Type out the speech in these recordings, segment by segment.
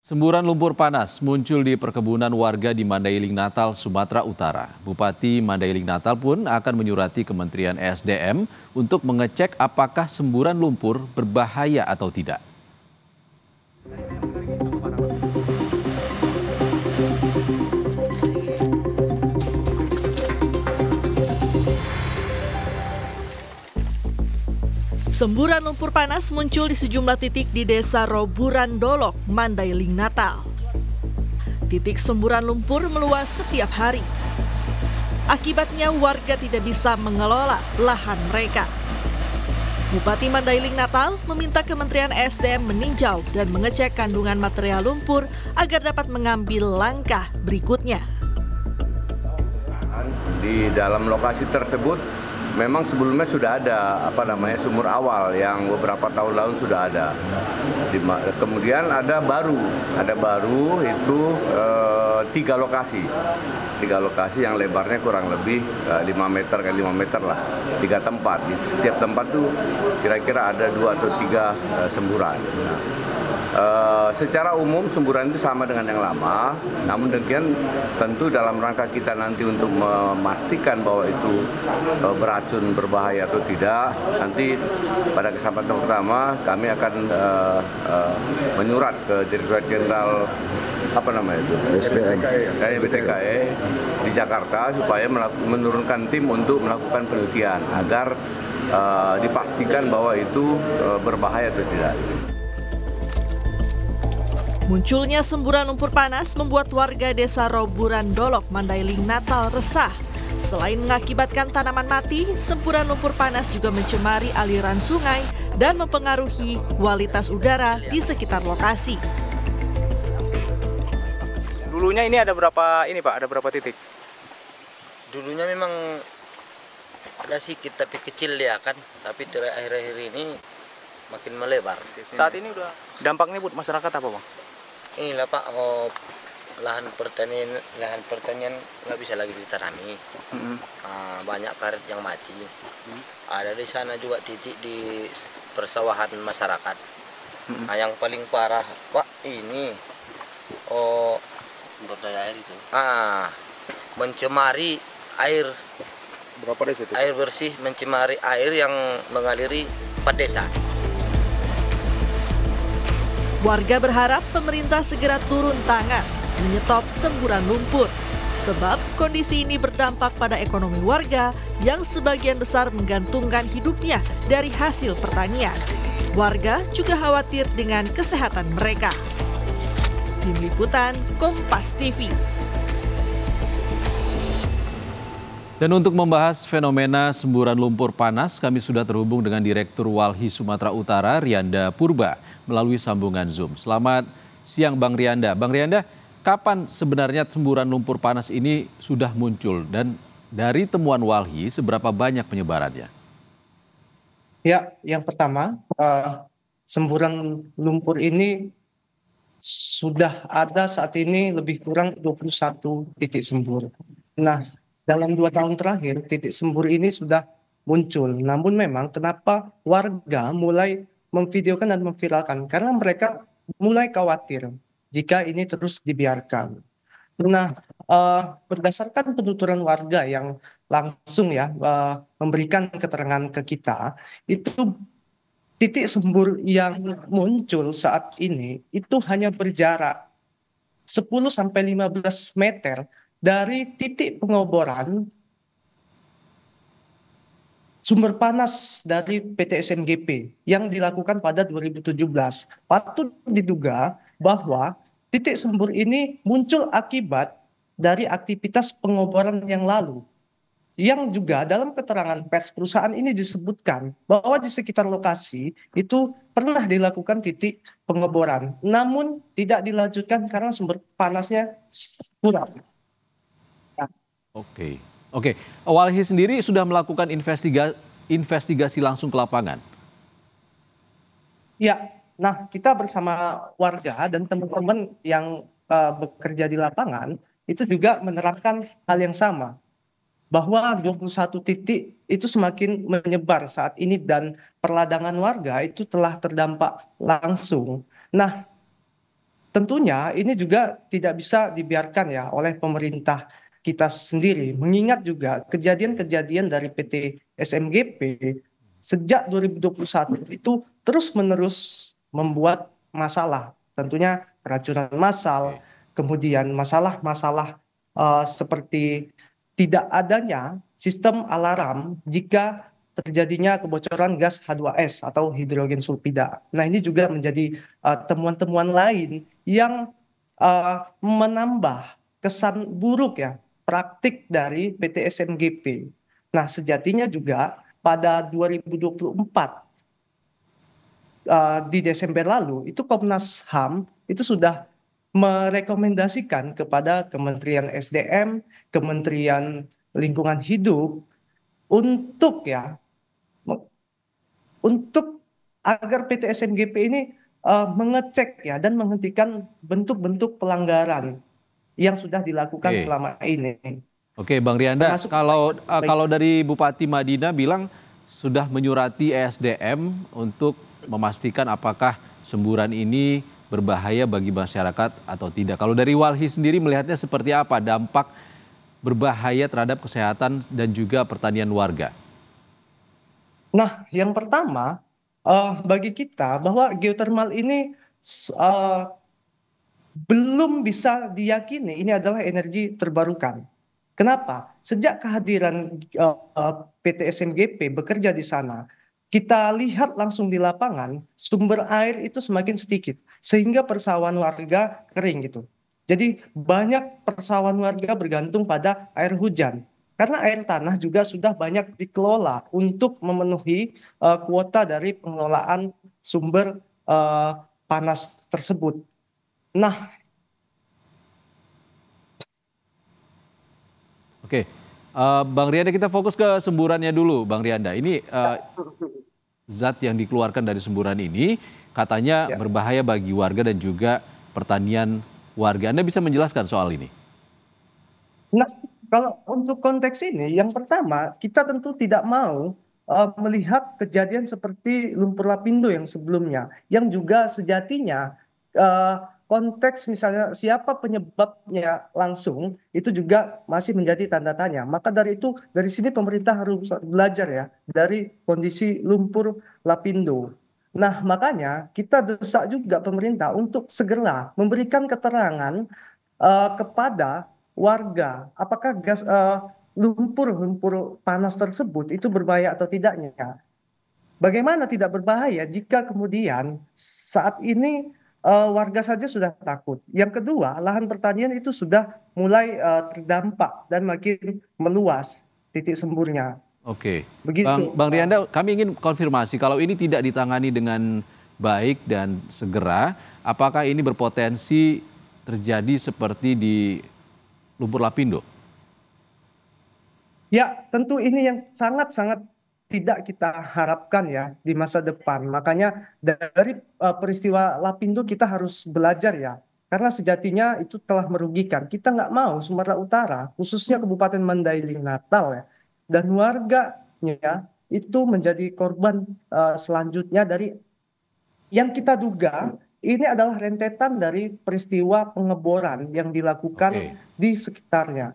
Semburan lumpur panas muncul di perkebunan warga di Mandailing Natal, Sumatera Utara. Bupati Mandailing Natal pun akan menyurati Kementerian ESDM untuk mengecek apakah semburan lumpur berbahaya atau tidak. Semburan lumpur panas muncul di sejumlah titik di Desa Roburan Dolok, Mandailing Natal. Titik semburan lumpur meluas setiap hari. Akibatnya warga tidak bisa mengelola lahan mereka. Bupati Mandailing Natal meminta Kementerian ESDM meninjau dan mengecek kandungan material lumpur agar dapat mengambil langkah berikutnya. Di dalam lokasi tersebut memang sebelumnya sudah ada sumur awal yang beberapa tahun lalu sudah ada. Kemudian ada baru itu 3 lokasi yang lebarnya kurang lebih 5 meter kali 5 meter lah, 3 tempat. Di setiap tempat tuh kira-kira ada 2 atau 3 semburan. Secara umum semburan itu sama dengan yang lama, namun demikian tentu dalam rangka kita nanti untuk memastikan bahwa itu beracun, berbahaya atau tidak, nanti pada kesempatan pertama kami akan menyurat ke Direktorat Jenderal BTKE di Jakarta supaya menurunkan tim untuk melakukan penelitian agar dipastikan bahwa itu berbahaya atau tidak. Munculnya semburan lumpur panas membuat warga Desa Roburan Dolok, Mandailing Natal resah. Selain mengakibatkan tanaman mati, semburan lumpur panas juga mencemari aliran sungai dan mempengaruhi kualitas udara di sekitar lokasi. Dulunya ini ada berapa Ada berapa titik? Dulunya memang ada sedikit tapi kecil ya kan, tapi akhir-akhir ini makin melebar. Saat ini udah dampaknya buat masyarakat apa, Bang? Inilah Pak, lahan pertanian nggak bisa lagi ditanami. Banyak karet yang mati. Ada di sana juga titik di persawahan masyarakat. Yang paling parah Pak ini berdaya air itu. Mencemari air. Berapa desa itu? Air bersih, mencemari air yang mengaliri 4 desa. Warga berharap pemerintah segera turun tangan menyetop semburan lumpur, sebab kondisi ini berdampak pada ekonomi warga yang sebagian besar menggantungkan hidupnya dari hasil pertanian. Warga juga khawatir dengan kesehatan mereka. Tim Liputan Kompas TV. Dan untuk membahas fenomena semburan lumpur panas, kami sudah terhubung dengan Direktur Walhi Sumatera Utara, Rianda Purba, melalui sambungan Zoom. Selamat siang Bang Rianda. Bang Rianda, kapan sebenarnya semburan lumpur panas ini sudah muncul? Dan dari temuan Walhi, seberapa banyak penyebarannya? Ya, yang pertama, semburan lumpur ini sudah ada saat ini lebih kurang 21 titik sembur. Nah, dalam 2 tahun terakhir, titik sembur ini sudah muncul. Namun memang kenapa warga mulai memvideokan dan memviralkan? Karena mereka mulai khawatir jika ini terus dibiarkan. Nah, berdasarkan penuturan warga yang langsung memberikan keterangan ke kita, itu titik sembur yang muncul saat ini itu hanya berjarak 10-15 meter dari titik pengoboran sumber panas dari PT SMGP yang dilakukan pada 2017. Patut diduga bahwa titik sembur ini muncul akibat dari aktivitas pengoboran yang lalu. Yang juga dalam keterangan pers perusahaan ini disebutkan bahwa di sekitar lokasi itu pernah dilakukan titik pengoboran. Namun tidak dilanjutkan karena sumber panasnya kurang. Oke. Walhi sendiri sudah melakukan investigasi langsung ke lapangan? Ya, nah kita bersama warga dan teman-teman yang bekerja di lapangan itu juga menerapkan hal yang sama. Bahwa 21 titik itu semakin menyebar saat ini dan perladangan warga itu telah terdampak langsung. Nah, tentunya ini juga tidak bisa dibiarkan ya oleh pemerintah kita sendiri, mengingat juga kejadian-kejadian dari PT SMGP sejak 2021 itu terus-menerus membuat masalah. Tentunya keracunan massal, Oke. kemudian masalah-masalah seperti tidak adanya sistem alarm jika terjadinya kebocoran gas H2S atau hidrogen sulfida. Nah, ini juga menjadi temuan-temuan lain yang menambah kesan buruk ya praktik dari PT SMGP. Nah, sejatinya juga pada 2024 di Desember lalu itu Komnas HAM itu sudah merekomendasikan kepada Kementerian SDM, Kementerian Lingkungan Hidup untuk ya untuk agar PT SMGP ini mengecek ya dan menghentikan bentuk-bentuk pelanggaran yang sudah dilakukan Oke. selama ini. Oke, Bang Rianda, Termasuk kalau dari Bupati Madinah bilang sudah menyurati ESDM untuk memastikan apakah semburan ini berbahaya bagi masyarakat atau tidak. Kalau dari Walhi sendiri melihatnya seperti apa dampak berbahaya terhadap kesehatan dan juga pertanian warga? Nah, yang pertama bagi kita bahwa geothermal ini belum bisa diyakini ini adalah energi terbarukan. Kenapa? Sejak kehadiran PT SMGP bekerja di sana, kita lihat langsung di lapangan sumber air itu semakin sedikit sehingga persawahan warga kering gitu. Jadi banyak persawahan warga bergantung pada air hujan. Karena air tanah juga sudah banyak dikelola untuk memenuhi kuota dari pengelolaan sumber panas tersebut. Nah, Oke, Bang Rianda kita fokus ke semburannya dulu, Bang Rianda. Ini zat yang dikeluarkan dari semburan ini katanya ya. berbahaya bagi warga dan juga pertanian warga. Anda bisa menjelaskan soal ini? Nah, kalau untuk konteks ini, yang pertama kita tentu tidak mau melihat kejadian seperti lumpur lapindo yang sebelumnya, yang juga sejatinya konteks misalnya siapa penyebabnya langsung itu juga masih menjadi tanda tanya. Maka dari itu dari sini pemerintah harus belajar ya dari kondisi lumpur lapindo. Nah, makanya kita desak juga pemerintah untuk segera memberikan keterangan kepada warga apakah lumpur panas tersebut itu berbahaya atau tidaknya. Bagaimana tidak berbahaya jika kemudian saat ini warga saja sudah takut. Yang kedua, lahan pertanian itu sudah mulai terdampak dan makin meluas titik semburnya. Oke, Bang, Begitu. Bang Rianda, kami ingin konfirmasi kalau ini tidak ditangani dengan baik dan segera, apakah ini berpotensi terjadi seperti di lumpur lapindo? Ya, tentu ini yang sangat-sangat tidak kita harapkan ya di masa depan. Makanya dari peristiwa Lapindo kita harus belajar ya. Karena sejatinya itu telah merugikan. Kita nggak mau Sumatera Utara, khususnya Kabupaten Mandailing Natal ya, dan warganya itu menjadi korban selanjutnya dari yang kita duga ini adalah rentetan dari peristiwa pengeboran yang dilakukan Oke. di sekitarnya.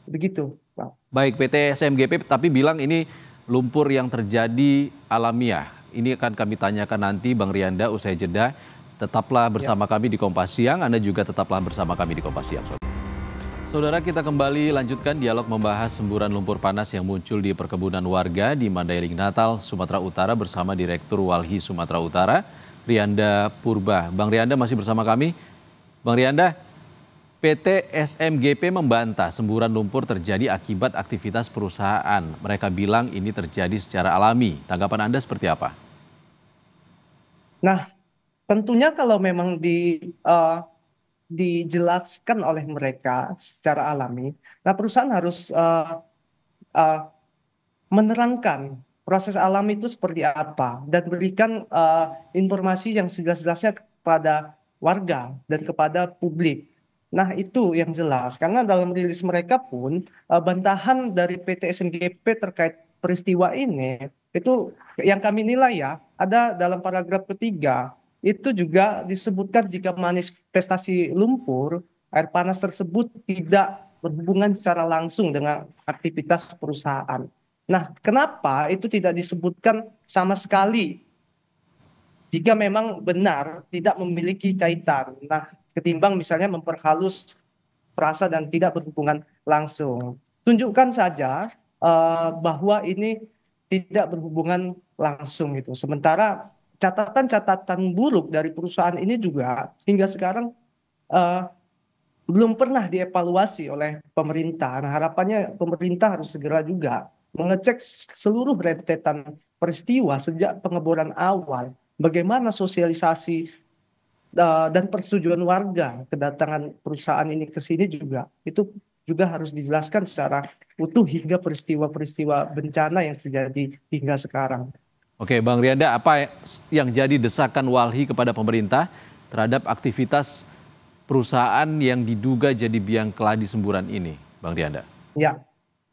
Begitu, Pak. Baik, PT SMGP tapi bilang ini lumpur yang terjadi alamiah. Ini akan kami tanyakan nanti Bang Rianda usai jeda. Tetaplah bersama kami di Kompas Siang, Anda juga tetaplah bersama kami di Kompas Siang. Saudara, kita kembali lanjutkan dialog membahas semburan lumpur panas yang muncul di perkebunan warga di Mandailing Natal, Sumatera Utara bersama Direktur Walhi Sumatera Utara, Rianda Purba. Bang Rianda masih bersama kami. Bang Rianda, PT SMGP membantah semburan lumpur terjadi akibat aktivitas perusahaan. Mereka bilang ini terjadi secara alami. Tanggapan Anda seperti apa? Nah, tentunya kalau memang dijelaskan oleh mereka secara alami, nah perusahaan harus uh, menerangkan proses alami itu seperti apa dan berikan informasi yang sejelas-jelasnya kepada warga dan kepada publik. Nah, itu yang jelas karena dalam rilis mereka pun bantahan dari PT SMGP terkait peristiwa ini itu yang kami nilai ya ada dalam paragraf ketiga itu juga disebutkan jika manifestasi lumpur, air panas tersebut tidak berhubungan secara langsung dengan aktivitas perusahaan. Nah, kenapa itu tidak disebutkan sama sekali jika memang benar tidak memiliki kaitan? Nah, ketimbang misalnya memperhalus frasa dan tidak berhubungan langsung. Tunjukkan saja bahwa ini tidak berhubungan langsung gitu. Sementara catatan-catatan buruk dari perusahaan ini juga hingga sekarang eh, belum pernah dievaluasi oleh pemerintah. Nah, harapannya pemerintah harus segera juga mengecek seluruh rentetan peristiwa sejak pengeboran awal, bagaimana sosialisasi dan persetujuan warga kedatangan perusahaan ini ke sini juga itu juga harus dijelaskan secara utuh hingga peristiwa-peristiwa bencana yang terjadi hingga sekarang. Oke, Bang Rianda, apa yang jadi desakan Walhi kepada pemerintah terhadap aktivitas perusahaan yang diduga jadi biang keladi semburan ini, Bang Rianda? Ya,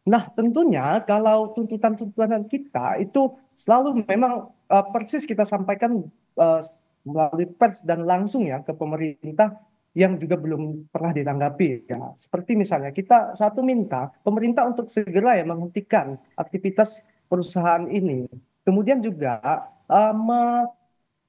nah tentunya kalau tuntutan-tuntutan kita itu selalu memang persis kita sampaikan melalui pers dan langsung ya ke pemerintah yang juga belum pernah ditanggapi ya. Seperti misalnya kita minta pemerintah untuk segera ya menghentikan aktivitas perusahaan ini. Kemudian juga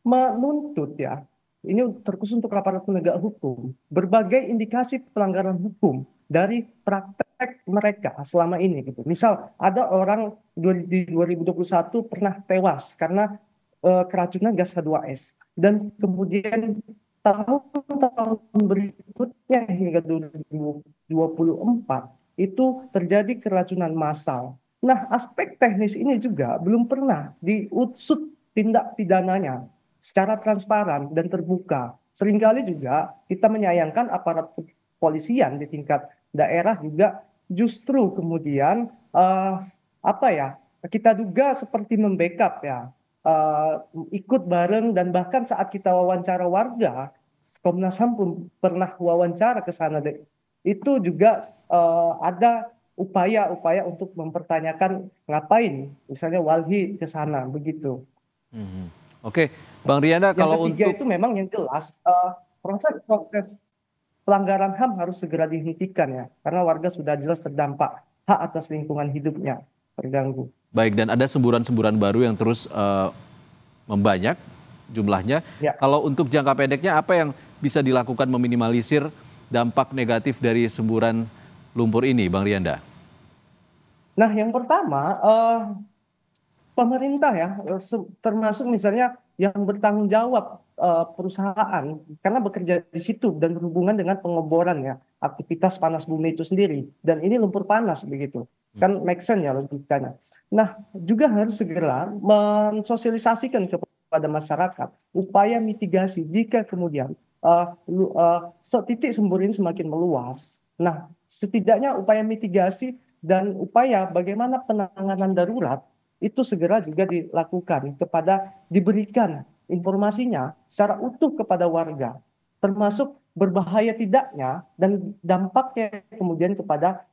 menuntut ya, ini terkhusus untuk aparat penegak hukum, berbagai indikasi pelanggaran hukum dari praktek mereka selama ini gitu. Misal ada orang di 2021 pernah tewas karena keracunan gas H2S dan kemudian tahun-tahun berikutnya hingga 2024 itu terjadi keracunan massal. Nah, aspek teknis ini juga belum pernah diusut tindak pidananya secara transparan dan terbuka. Seringkali juga kita menyayangkan aparat kepolisian di tingkat daerah juga justru kemudian kita duga seperti membackup ya, ikut bareng, dan bahkan saat kita wawancara warga, Komnas HAM pun pernah wawancara ke sana, itu juga ada upaya-upaya untuk mempertanyakan ngapain misalnya Walhi ke sana begitu. Oke, Bang Rianda, kalau Yang ketiga untuk itu memang yang jelas proses pelanggaran HAM harus segera dihentikan ya, karena warga sudah jelas terdampak, hak atas lingkungan hidupnya terganggu. baik, dan ada semburan-semburan baru yang terus membanyak jumlahnya. Ya. Kalau untuk jangka pendeknya, apa yang bisa dilakukan meminimalisir dampak negatif dari semburan lumpur ini, Bang Rianda? Nah, yang pertama, pemerintah ya, termasuk misalnya yang bertanggung jawab perusahaan, karena bekerja di situ dan berhubungan dengan pengeboran ya, aktivitas panas bumi itu sendiri. Dan ini lumpur panas begitu. Kan make sense ya logikanya. Nah, juga harus segera mensosialisasikan kepada masyarakat upaya mitigasi jika kemudian titik sembur ini semakin meluas. Nah, setidaknya upaya mitigasi dan upaya bagaimana penanganan darurat itu segera juga dilakukan, diberikan informasinya secara utuh kepada warga, termasuk berbahaya tidaknya dan dampaknya kemudian kepada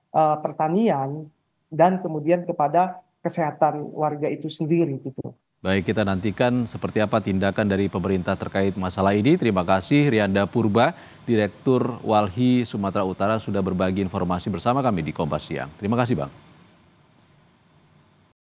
pertanian dan kemudian kepada kesehatan warga itu sendiri gitu. Baik, kita nantikan seperti apa tindakan dari pemerintah terkait masalah ini. Terima kasih Rianda Purba, Direktur Walhi Sumatera Utara, sudah berbagi informasi bersama kami di Kompas Siang. Terima kasih, Bang.